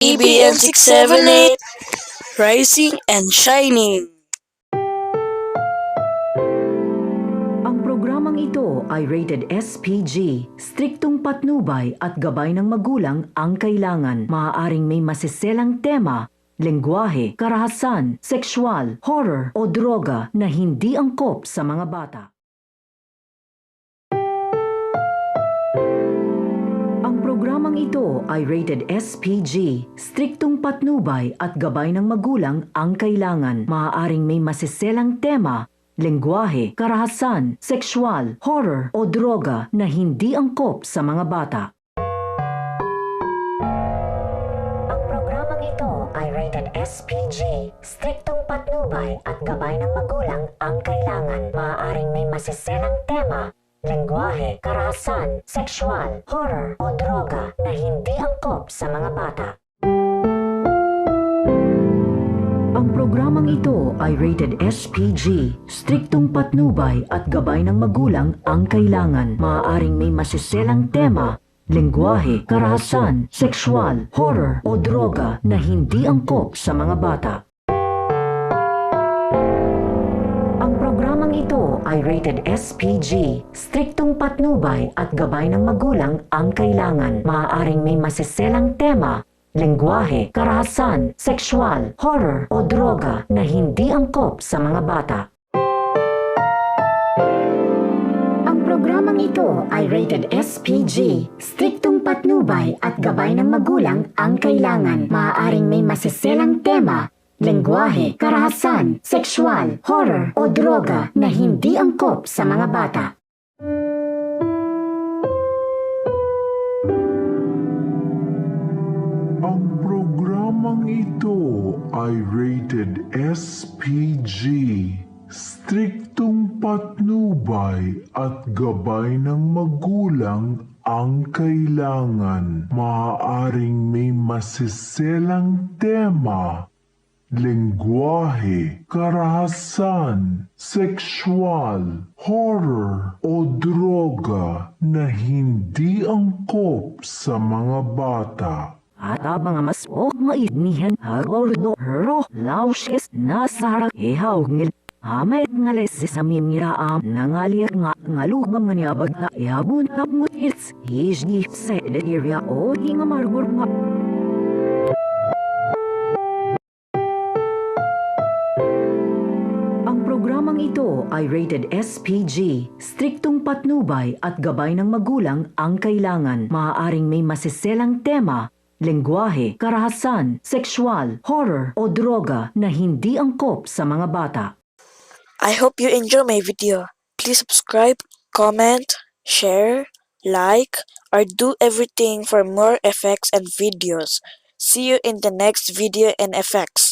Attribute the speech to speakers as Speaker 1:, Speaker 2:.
Speaker 1: EBN 678, Rising and Shining.
Speaker 2: Ang programang ito ay rated SPG. Striktong patnubay at gabay ng magulang ang kailangan. Maaaring may masiselang tema, lengguwahe, karahasan, sexual, horror o droga na hindi angkop sa mga bata. Ang programang ito ay rated SPG. Striktong patnubay at gabay ng magulang ang kailangan. Maaaring may masiselang tema, lengguwahe, karahasan, sexual, horror o droga na hindi angkop sa mga bata. Ang programang ito ay rated SPG. Striktong patnubay at gabay ng magulang ang kailangan. Maaaring may masiselang tema, lengguwahe, karahasan, sexual, horror o droga na hindi angkop sa mga bata. Ang programang ito ay rated SPG. Striktong patnubay at gabay ng magulang ang kailangan. Maaaring may masiselang tema, lengguwahe, karahasan, sexual, horror o droga na hindi angkop sa mga bata. Ang programang ito ay rated SPG. Striktong patnubay at gabay ng magulang ang kailangan. Maaaring may masiselang tema, lengguwahe, karahasan, sexual, horror o droga na hindi angkop sa mga bata. Ang programang ito ay rated SPG. Striktong patnubay at gabay ng magulang ang kailangan. Maaaring may masiselang tema, lengguwahe, karahasan, sexual, horror o droga na hindi angkop sa mga bata.
Speaker 3: Ang programang ito ay rated SPG. Striktong patnubay at gabay ng magulang ang kailangan. Maaaring may masiselang tema, lengguwahe, karahasan, sexual, horror o droga na hindi angkop sa mga bata.
Speaker 2: At abang mas o maidnihan hagordo hero lausis nasara ihaw ngil amay ngales sa mimiraam nangalir nga ngalugam nga niyabag na ihabun kapmutits hijgi sa area o hinga margor nga. Ang programang ito ay rated SPG. Striktong patnubay at gabay ng magulang ang kailangan. Maaaring may masiselang tema, lengguwahe, karahasan, sexual, horror o droga na hindi angkop sa mga bata.
Speaker 1: I hope you enjoy my video. Please subscribe, comment, share, like, or do everything for more effects and videos. See you in the next video and effects.